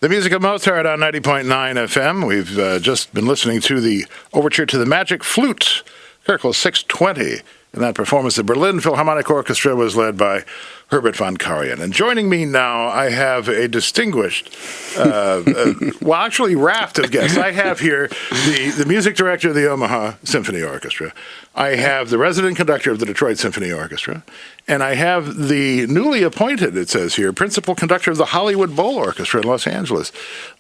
The music of Mozart on 90.9 FM. We've just been listening to the overture to the Magic Flute, Köchel 620. And that performance, the Berlin Philharmonic Orchestra, was led by Herbert von Karajan. And joining me now, I have a distinguished, actually raft of guests. I have here the music director of the Omaha Symphony Orchestra. I have the resident conductor of the Detroit Symphony Orchestra. And I have the newly appointed, it says here, principal conductor of the Hollywood Bowl Orchestra in Los Angeles,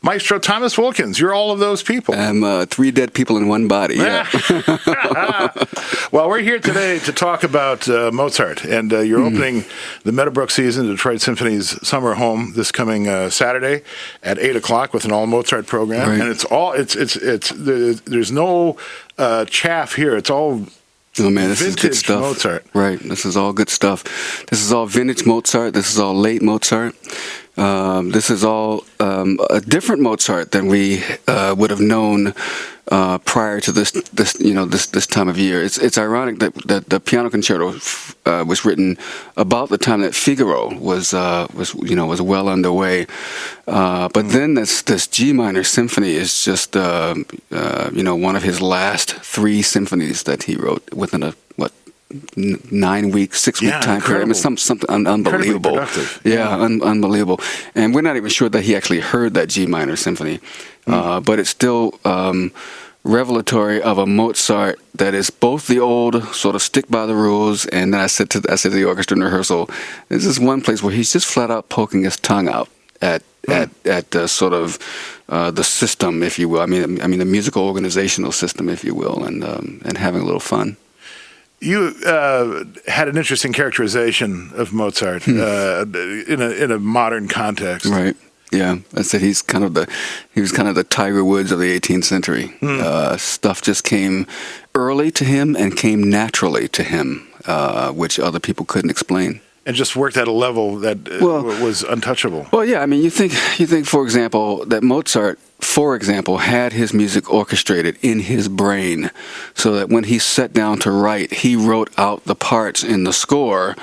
Maestro Thomas Wilkins. You're all of those people. I'm three dead people in one body. Yeah. Well, we're here today to talk about Mozart, and you're opening the Meadowbrook season, Detroit Symphony's summer home, this coming Saturday at 8:00 with an all Mozart program, right. And there's no chaff here. It's all. Oh man, this is good stuff. Mozart. Right, this is all good stuff. This is all vintage Mozart. This is all late Mozart. This is all a different Mozart than we would have known prior to this time of year. It's ironic that the piano concerto was written about the time that Figaro was well underway. But then this G minor symphony is just one of his last three symphonies that he wrote within a 9-week, 6-week time period. I mean, something unbelievable. Unbelievable. And we're not even sure that he actually heard that G minor symphony, but it's still revelatory of a Mozart that is both the old sort of stick by the rules, and then I said to the orchestra in rehearsal, there's this one place where he's just flat out poking his tongue out at the sort of the system, if you will. I mean the musical organizational system, if you will, and having a little fun. You had an interesting characterization of Mozart in a modern context, right? Yeah, I said he was kind of the Tiger Woods of the 18th century. Stuff just came early to him and came naturally to him, which other people couldn't explain. And just worked at a level that was untouchable. Well, yeah, I mean, you think, for example, that Mozart, for example, had his music orchestrated in his brain, so that when he sat down to write, he wrote out the parts in the score.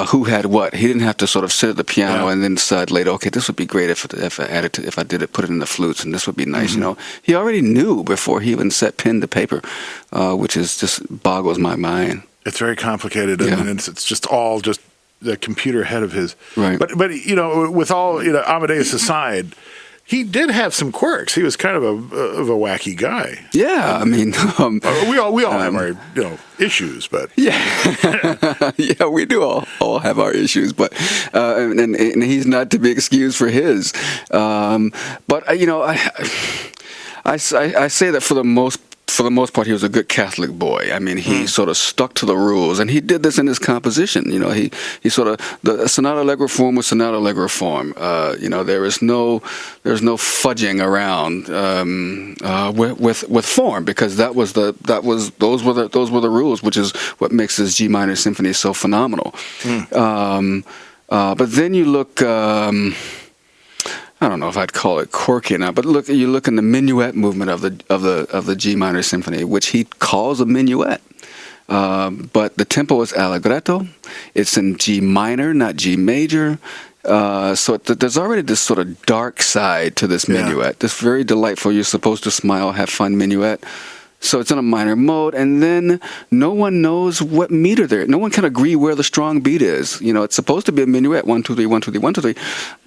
Who had what? He didn't have to sort of sit at the piano and then decide later, okay, this would be great if I put it in the flutes, and this would be nice. He already knew before he even set pen to paper, which is just boggles my mind. It's very complicated. I mean, it's just all just the computer head of his. Right. But with all Amadeus aside, he did have some quirks. He was kind of a wacky guy. Yeah, I mean, we all have our issues, but yeah, we do all have our issues, but and he's not to be excused for his. But I say that for the most part, he was a good Catholic boy. I mean, he sort of stuck to the rules, and he did this in his composition. He sort of the sonata allegro form was sonata allegro form. There's no fudging around with form, because those were the rules, which is what makes this G minor symphony so phenomenal. But then you look. I don't know if I'd call it quirky or not, but you look in the minuet movement of the G minor symphony, which he calls a minuet. But the tempo is allegretto. It's in G minor, not G major. So there's already this sort of dark side to this minuet. This very delightful, you're supposed to smile, have fun minuet. So it's in a minor mode, and then no one knows what meter they're. No one can agree where the strong beat is. It's supposed to be a minuet, 1 2 3 1 2 3 1 2 3,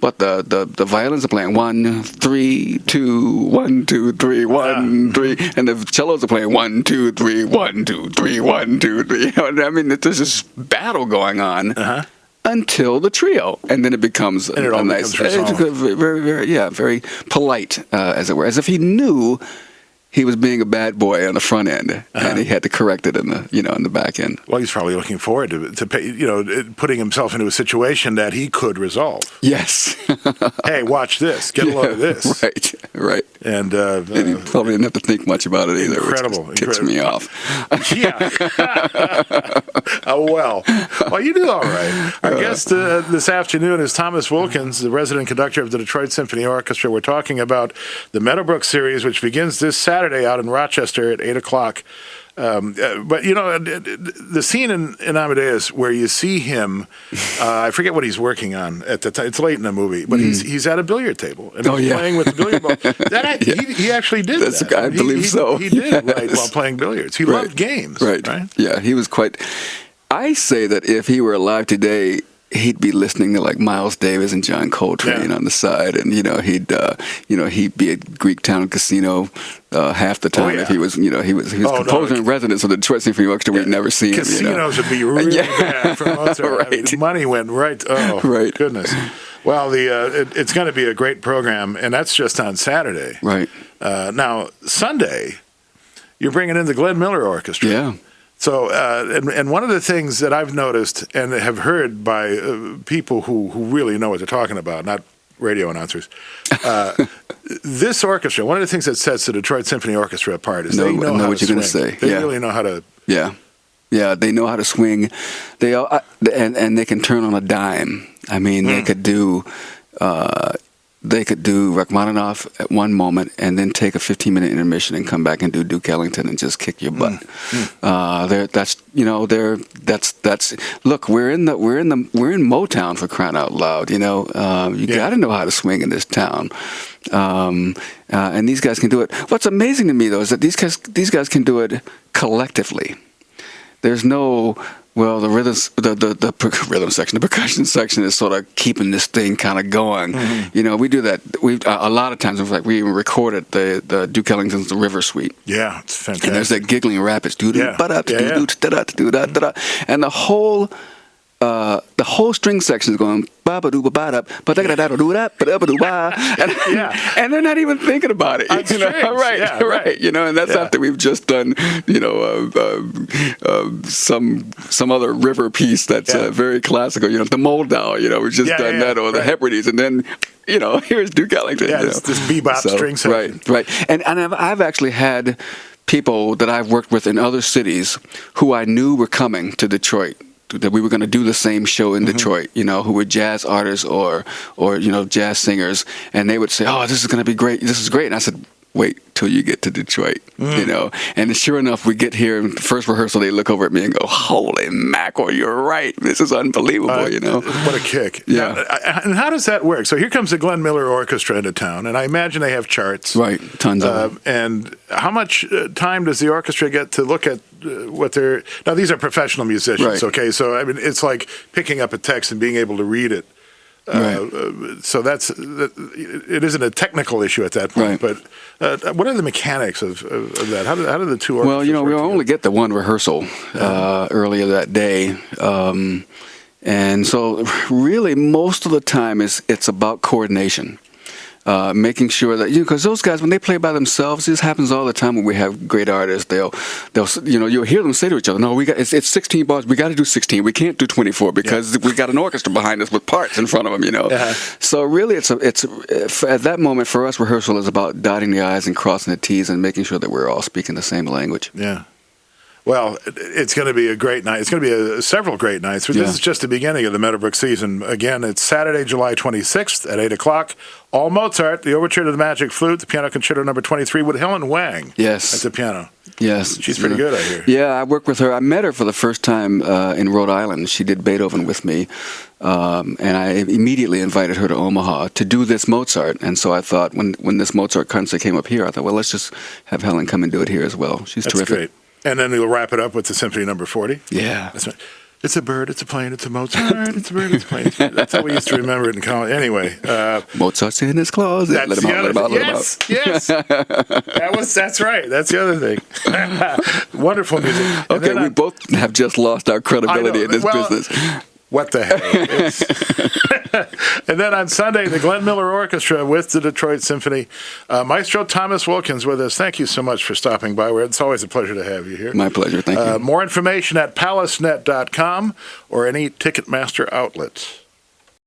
but the violins are playing 1 3 2 1 2 3 1 3, and the cellos are playing 1 2 3 1 2 3 1 2 3. I mean, there's this battle going on. Until the trio, and then it becomes a nice, very polite, as it were, as if he knew he was being a bad boy on the front end, and he had to correct it in the back end. Well, he's probably looking forward to putting himself into a situation that he could resolve. Yes. Hey, watch this. Get a load of this. Right. And he probably didn't have to think much about it either. Incredible. Tips me off. Yeah. Well, you do all right. Our guest this afternoon is Thomas Wilkins, the resident conductor of the Detroit Symphony Orchestra. We're talking about the Meadowbrook series, which begins this Saturday out in Rochester at 8:00. But the scene in Amadeus where you see him, I forget what he's working on at the time. It's late in the movie, but he's at a billiard table and he's playing with the billiard ball. He actually did that. I believe so. He did write while playing billiards. He loved games. Right. Yeah, he was quite. I say that if he were alive today, he'd be listening to like Miles Davis and John Coltrane on the side, and he'd be at Greektown Casino half the time if he was he was composer in residence of the Detroit Symphony Orchestra. We'd never seen him. Casinos would be really bad for Mozart. I mean, money went right. Oh, goodness. Well, it's going to be a great program, and that's just on Saturday. Right. Now Sunday, you're bringing in the Glenn Miller Orchestra. Yeah. So, and one of the things that I've noticed and have heard by people who really know what they're talking about, not radio announcers, this orchestra, one of the things that sets the Detroit Symphony Orchestra apart is they know how what to you're going to swing. say. They really know how to. Yeah, they know how to swing. They all, and they can turn on a dime. I mean, they could do. They could do Rachmaninoff at one moment and then take a 15-minute intermission and come back and do Duke Ellington and just kick your butt. Look, we're in Motown, for crying out loud. You got to know how to swing in this town. And these guys can do it. What's amazing to me though is that these guys can do it collectively. There's no the rhythm section, the percussion section is sort of keeping this thing kind of going. We do that. A lot of times, in fact, we even recorded the Duke Ellington's The River Suite. Yeah, it's fantastic. And there's that giggling rapids, and the whole string section is going and they're not even thinking about it. Right. And that's after we've just done some other river piece that's very classical. The Moldau. We've just done that, or the Hebrides, and then here's Duke Ellington. Yeah, it's this bebop string section. Right. And I've actually had people that I've worked with in other cities who I knew were coming to Detroit, that we were going to do the same show in Detroit, who were jazz artists or jazz singers, and they would say, "Oh, this is going to be great. This is great." And I said, "Wait till you get to Detroit," And sure enough, we get here, and the first rehearsal, they look over at me and go, "Holy mackerel, you're right. This is unbelievable." What a kick! Yeah. Now, and how does that work? So here comes the Glenn Miller Orchestra into town, and I imagine they have charts, right? Tons of them. And how much time does the orchestra get to look at what they're? Now these are professional musicians, okay? So I mean, it's like picking up a text and being able to read it. So it isn't a technical issue at that point. But what are the mechanics of that? How do the two orchestras we only get the one rehearsal earlier that day. And so really most of the time it's about coordination. Making sure that because those guys, when they play by themselves, this happens all the time when we have great artists. They'll you'll hear them say to each other, "No, it's 16 bars. We got to do 16. We can't do 24 because we got an orchestra behind us with parts in front of them." So really, it's at that moment for us, rehearsal is about dotting the I's and crossing the T's and making sure that we're all speaking the same language. Yeah. Well, it's going to be a great night. It's going to be several great nights. This is just the beginning of the Meadowbrook season. Again, it's Saturday, July 26th at 8 o'clock. All Mozart, the Overture to the Magic Flute, the Piano Concerto No. 23 with Helen Wang at the piano. Yes. She's pretty good, I hear. Yeah, I worked with her. I met her for the first time in Rhode Island. She did Beethoven with me. And I immediately invited her to Omaha to do this Mozart. And so I thought when this Mozart concert came up here, I thought, well, let's just have Helen come and do it here as well. She's terrific. Great. And then we'll wrap it up with the Symphony No. 40. Yeah. That's right. It's a bird, it's a plane, it's a Mozart, it's a bird, it's a plane. That's how we used to remember it in college. Anyway. Mozart's in his closet. Let him out. Yes. That's right. That's the other thing. Wonderful music. Okay, we both have just lost our credibility in this business. What the hell? And then on Sunday, the Glenn Miller Orchestra with the Detroit Symphony. Maestro Thomas Wilkins with us. Thank you so much for stopping by. It's always a pleasure to have you here. My pleasure. Thank you. More information at palacenet.com or any Ticketmaster outlet.